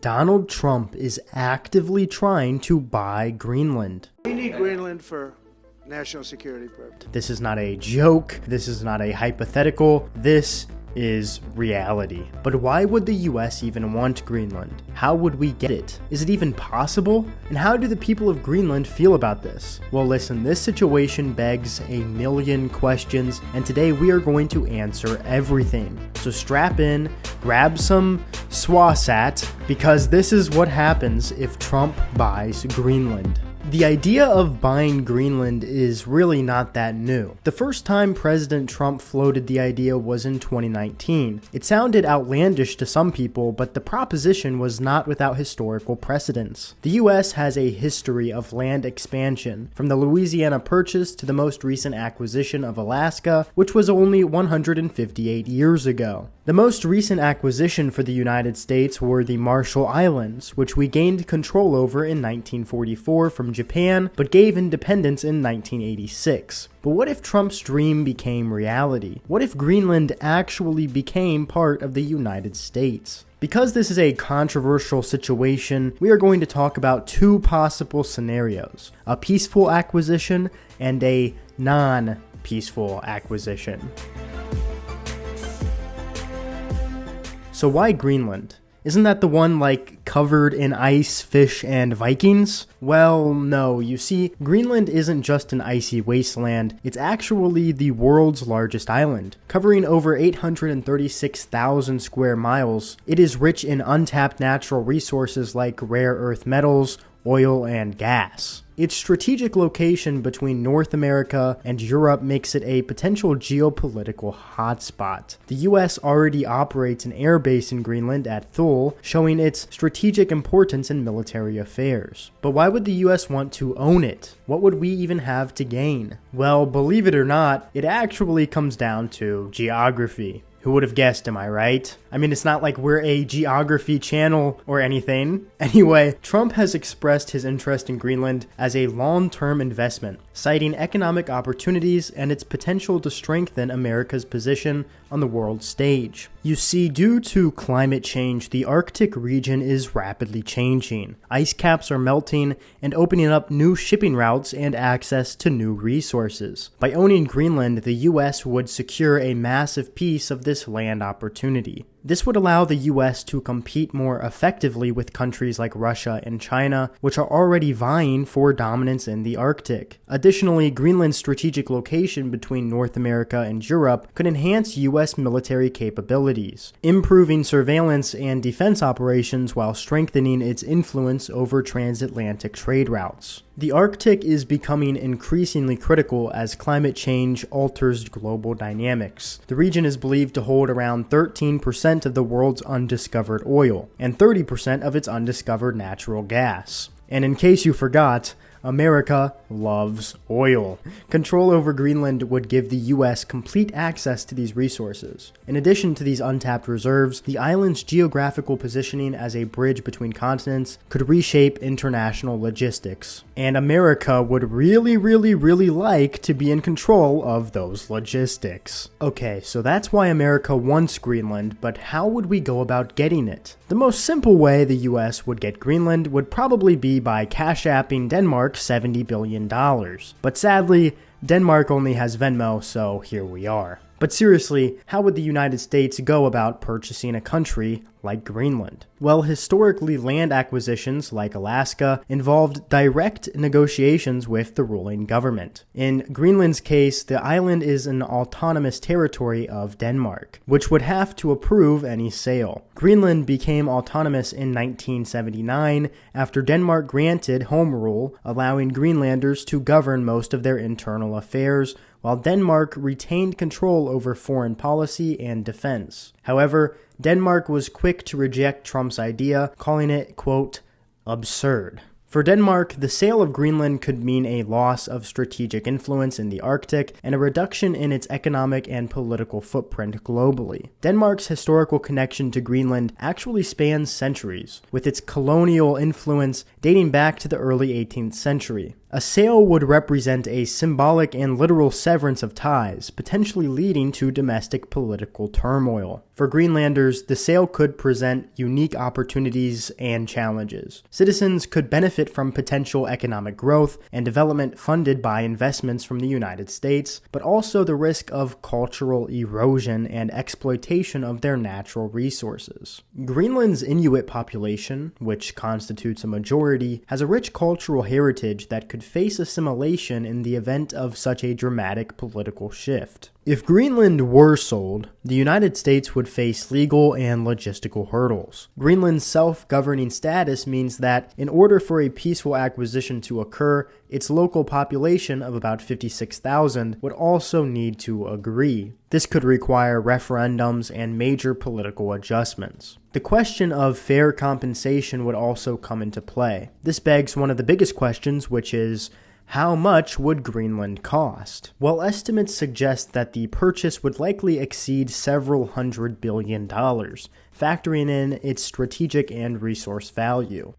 Donald Trump is actively trying to buy Greenland. We need Greenland for national security purposes. This is not a joke. This is not a hypothetical. This is reality. But why would the US even want Greenland? How would we get it? Is it even possible? And how do the people of Greenland feel about this? Well, listen, this situation begs a million questions, and today we are going to answer everything. So strap in, grab some swasat, because this is what happens if Trump buys Greenland. The idea of buying Greenland is really not that new. The first time President Trump floated the idea was in 2019. It sounded outlandish to some people, but the proposition was not without historical precedence. The US has a history of land expansion, from the Louisiana Purchase to the most recent acquisition of Alaska, which was only 158 years ago. The most recent acquisition for the United States were the Marshall Islands, which we gained control over in 1944 from Japan, but gave independence in 1986. But what if Trump's dream became reality? What if Greenland actually became part of the United States? Because this is a controversial situation, we are going to talk about two possible scenarios: a peaceful acquisition and a non-peaceful acquisition. So why Greenland? Isn't that the one like covered in ice, fish, and Vikings? Well, no. You see, Greenland isn't just an icy wasteland. It's actually the world's largest island, covering over 836,000 square miles. It is rich in untapped natural resources like rare earth metals, oil, and gas. Its strategic location between North America and Europe makes it a potential geopolitical hotspot. The US already operates an air base in Greenland at Thule, showing its strategic importance in military affairs. But why would the US want to own it? What would we even have to gain? Well, believe it or not, it actually comes down to geography. Who would have guessed, am I right? I mean, it's not like we're a geography channel or anything. Anyway, Trump has expressed his interest in Greenland as a long-term investment, citing economic opportunities and its potential to strengthen America's position on the world stage. You see, due to climate change, the Arctic region is rapidly changing. Ice caps are melting and opening up new shipping routes and access to new resources. By owning Greenland, the US would secure a massive piece of this land opportunity. This would allow the US to compete more effectively with countries like Russia and China, which are already vying for dominance in the Arctic. Additionally, Greenland's strategic location between North America and Europe could enhance US military capabilities, improving surveillance and defense operations while strengthening its influence over transatlantic trade routes. The Arctic is becoming increasingly critical as climate change alters global dynamics. The region is believed to hold around 13% of the world's undiscovered oil and 30% of its undiscovered natural gas. And in case you forgot, America loves oil. Control over Greenland would give the US complete access to these resources. In addition to these untapped reserves, the island's geographical positioning as a bridge between continents could reshape international logistics. And America would really like to be in control of those logistics. Okay, so that's why America wants Greenland, but how would we go about getting it? The most simple way the US would get Greenland would probably be by cash-apping Denmark $70 billion. But sadly, Denmark only has Venmo, so here we are. But seriously, how would the United States go about purchasing a country like Greenland? Well, historically, land acquisitions like Alaska involved direct negotiations with the ruling government. In Greenland's case, the island is an autonomous territory of Denmark, which would have to approve any sale. Greenland became autonomous in 1979 after Denmark granted home rule, allowing Greenlanders to govern most of their internal affairs, while Denmark retained control over foreign policy and defense. However, Denmark was quick to reject Trump's idea, calling it, quote, absurd. For Denmark, the sale of Greenland could mean a loss of strategic influence in the Arctic and a reduction in its economic and political footprint globally. Denmark's historical connection to Greenland actually spans centuries, with its colonial influence dating back to the early 18th century. A sale would represent a symbolic and literal severance of ties, potentially leading to domestic political turmoil. For Greenlanders, the sale could present unique opportunities and challenges. Citizens could benefit from potential economic growth and development funded by investments from the United States, but also the risk of cultural erosion and exploitation of their natural resources. Greenland's Inuit population, which constitutes a majority, has a rich cultural heritage that could face assimilation in the event of such a dramatic political shift. If Greenland were sold, the United States would face legal and logistical hurdles. Greenland's self-governing status means that in order for a peaceful acquisition to occur, its local population of about 56,000 would also need to agree. This could require referendums and major political adjustments. The question of fair compensation would also come into play. This begs one of the biggest questions, which is, how much would Greenland cost? Well, estimates suggest that the purchase would likely exceed several $100 billion, factoring in its strategic and resource value.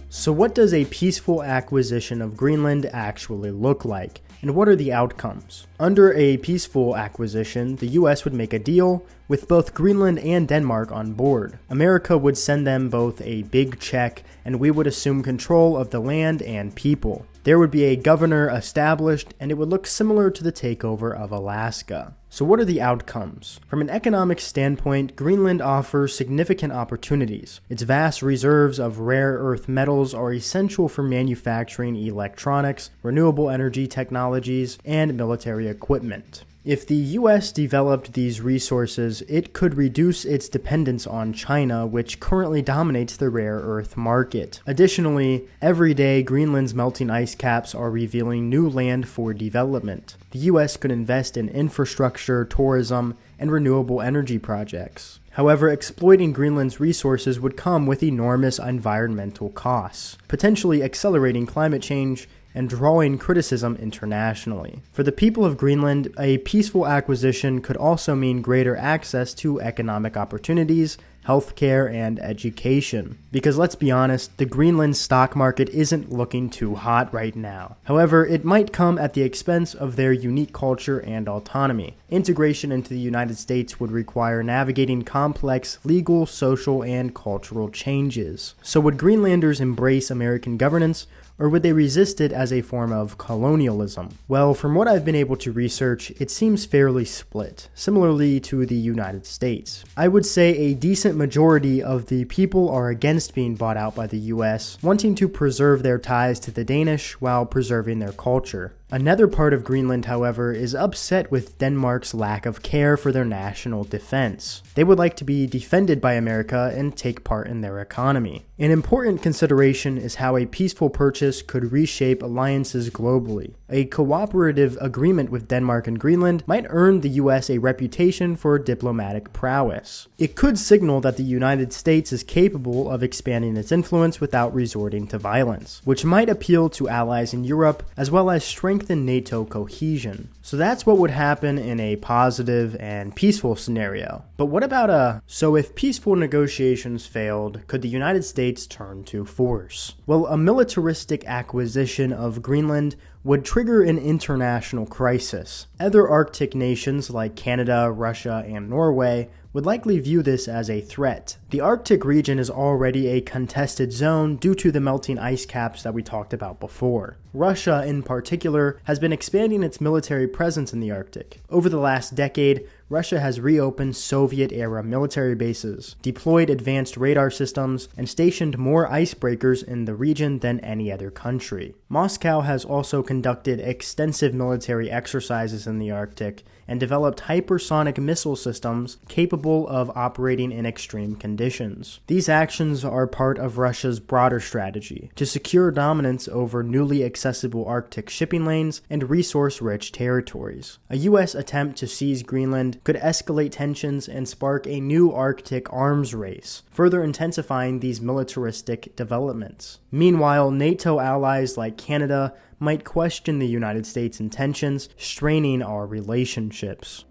So what does a peaceful acquisition of Greenland actually look like? And what are the outcomes? Under a peaceful acquisition, the US would make a deal with both Greenland and Denmark on board. America would send them both a big check, and we would assume control of the land and people. There would be a governor established, and it would look similar to the takeover of Alaska. So what are the outcomes? From an economic standpoint, Greenland offers significant opportunities. Its vast reserves of rare earth metals are essential for manufacturing electronics, renewable energy technologies, and military equipment. If the US developed these resources, it could reduce its dependence on China, which currently dominates the rare earth market. Additionally, every day Greenland's melting ice caps are revealing new land for development. The US could invest in infrastructure, tourism, and renewable energy projects. However, exploiting Greenland's resources would come with enormous environmental costs, potentially accelerating climate change and drawing criticism internationally. For the people of Greenland, a peaceful acquisition could also mean greater access to economic opportunities, healthcare, and education. Because let's be honest, the Greenland stock market isn't looking too hot right now. However, it might come at the expense of their unique culture and autonomy. Integration into the United States would require navigating complex legal, social, and cultural changes. So would Greenlanders embrace American governance, or would they resist it as a form of colonialism? Well, from what I've been able to research, it seems fairly split, similarly to the United States. I would say a decent majority of the people are against being bought out by the US, wanting to preserve their ties to the Danish while preserving their culture. Another part of Greenland, however, is upset with Denmark's lack of care for their national defense. They would like to be defended by America and take part in their economy. An important consideration is how a peaceful purchase could reshape alliances globally. A cooperative agreement with Denmark and Greenland might earn the US a reputation for diplomatic prowess. It could signal that the United States is capable of expanding its influence without resorting to violence, which might appeal to allies in Europe as well as strengthen NATO cohesion. So that's what would happen in a positive and peaceful scenario. But what about so if peaceful negotiations failed, could the United States turn to force? Well, a militaristic acquisition of Greenland would trigger an international crisis. Other Arctic nations like Canada, Russia, and Norway would likely view this as a threat. The Arctic region is already a contested zone due to the melting ice caps that we talked about before. Russia, in particular, has been expanding its military presence in the Arctic. Over the last decade, Russia has reopened Soviet-era military bases, deployed advanced radar systems, and stationed more icebreakers in the region than any other country. Moscow has also conducted extensive military exercises in the Arctic and developed hypersonic missile systems capable of operating in extreme conditions. These actions are part of Russia's broader strategy to secure dominance over newly accessible Arctic shipping lanes and resource-rich territories. A U.S. attempt to seize Greenland could escalate tensions and spark a new Arctic arms race, further intensifying these militaristic developments. Meanwhile, NATO allies like Canada might question the United States' intentions, straining our relationships.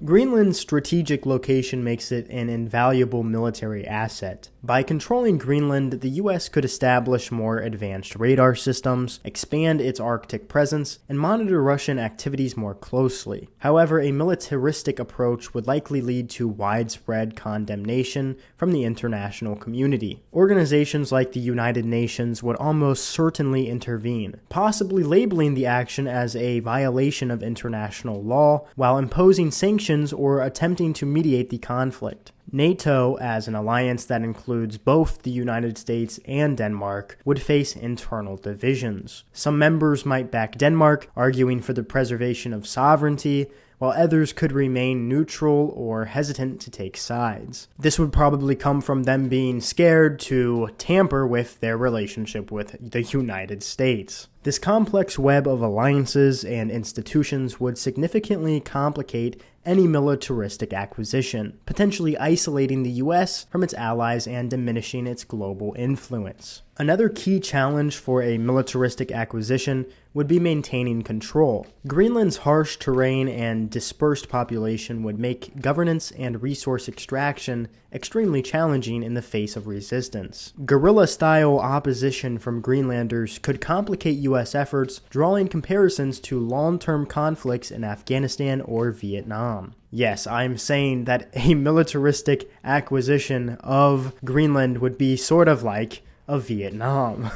Greenland's strategic location makes it an invaluable military asset. By controlling Greenland, the US could establish more advanced radar systems, expand its Arctic presence, and monitor Russian activities more closely. However, a militaristic approach would likely lead to widespread condemnation from the international community. Organizations like the United Nations would almost certainly intervene, possibly labeling the action as a violation of international law while imposing sanctions or attempting to mediate the conflict. NATO, as an alliance that includes both the United States and Denmark, would face internal divisions. Some members might back Denmark, arguing for the preservation of sovereignty, while others could remain neutral or hesitant to take sides. This would probably come from them being scared to tamper with their relationship with the United States. This complex web of alliances and institutions would significantly complicate any militaristic acquisition, potentially isolating the US from its allies and diminishing its global influence. Another key challenge for a militaristic acquisition would be maintaining control. Greenland's harsh terrain and dispersed population would make governance and resource extraction extremely challenging in the face of resistance. Guerrilla-style opposition from Greenlanders could complicate US efforts, drawing comparisons to long-term conflicts in Afghanistan or Vietnam. Yes, I'm saying that a militaristic acquisition of Greenland would be sort of like a Vietnam.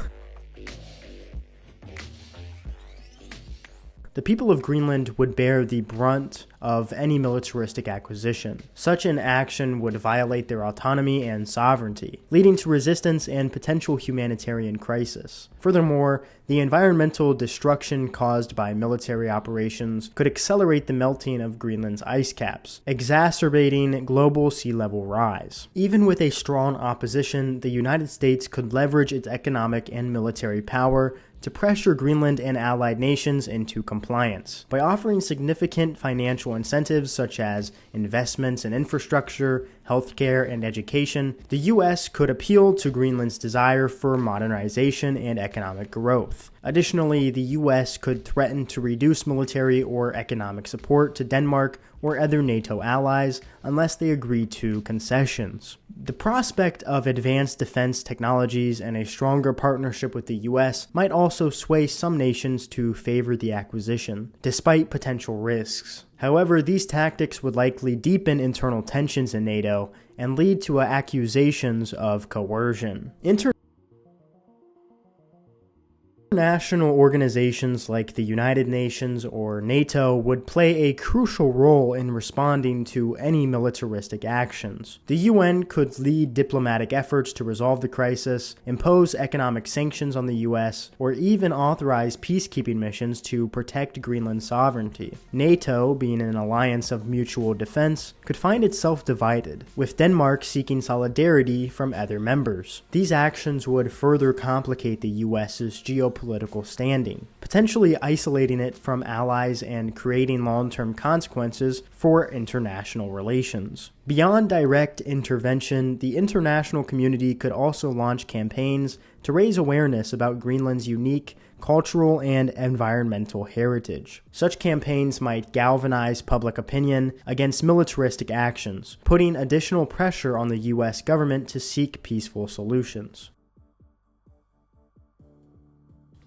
The people of Greenland would bear the brunt of any militaristic acquisition. Such an action would violate their autonomy and sovereignty, leading to resistance and potential humanitarian crisis. Furthermore, the environmental destruction caused by military operations could accelerate the melting of Greenland's ice caps, exacerbating global sea level rise. Even with a strong opposition, the United States could leverage its economic and military power to pressure Greenland and allied nations into compliance. By offering significant financial incentives such as investments in infrastructure, healthcare, and education, the U.S. could appeal to Greenland's desire for modernization and economic growth. Additionally, the U.S. could threaten to reduce military or economic support to Denmark or other NATO allies unless they agree to concessions. The prospect of advanced defense technologies and a stronger partnership with the U.S. might also sway some nations to favor the acquisition, despite potential risks. However, these tactics would likely deepen internal tensions in NATO and lead to accusations of coercion. International organizations like the United Nations or NATO would play a crucial role in responding to any militaristic actions. The UN could lead diplomatic efforts to resolve the crisis, impose economic sanctions on the US, or even authorize peacekeeping missions to protect Greenland's sovereignty. NATO, being an alliance of mutual defense, could find itself divided, with Denmark seeking solidarity from other members. These actions would further complicate the US's geopolitical standing, potentially isolating it from allies and creating long-term consequences for international relations. Beyond direct intervention, the international community could also launch campaigns to raise awareness about Greenland's unique cultural and environmental heritage. Such campaigns might galvanize public opinion against militaristic actions, putting additional pressure on the U.S. government to seek peaceful solutions.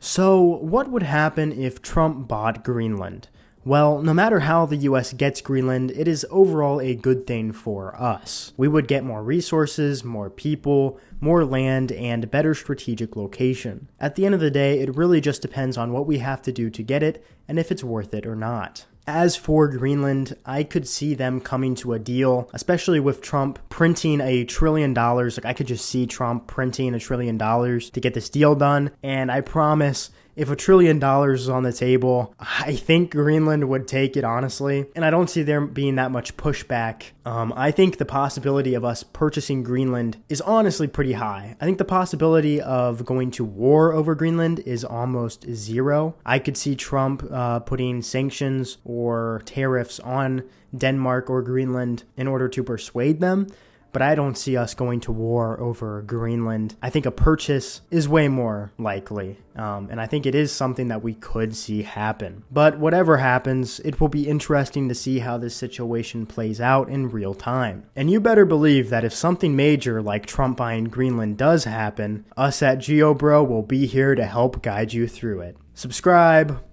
So, what would happen if Trump bought Greenland? Well, no matter how the US gets Greenland, it is overall a good thing for us. We would get more resources, more people, more land, and better strategic location. At the end of the day, it really just depends on what we have to do to get it and if it's worth it or not. As for Greenland, I could see them coming to a deal, especially with Trump printing $1 trillion. I could just see Trump printing $1 trillion to get this deal done. And I promise, if $1 trillion is on the table, I think Greenland would take it, honestly. And I don't see there being that much pushback. I think the possibility of us purchasing Greenland is honestly pretty high. I think the possibility of going to war over Greenland is almost zero. I could see Trump putting sanctions or tariffs on Denmark or Greenland in order to persuade them. But but I don't see us going to war over Greenland. I think a purchase is way more likely, and I think it is something that we could see happen. But whatever happens, it will be interesting to see how this situation plays out in real time. And you better believe that if something major like Trump buying Greenland does happen, us at GeoBro will be here to help guide you through it. Subscribe,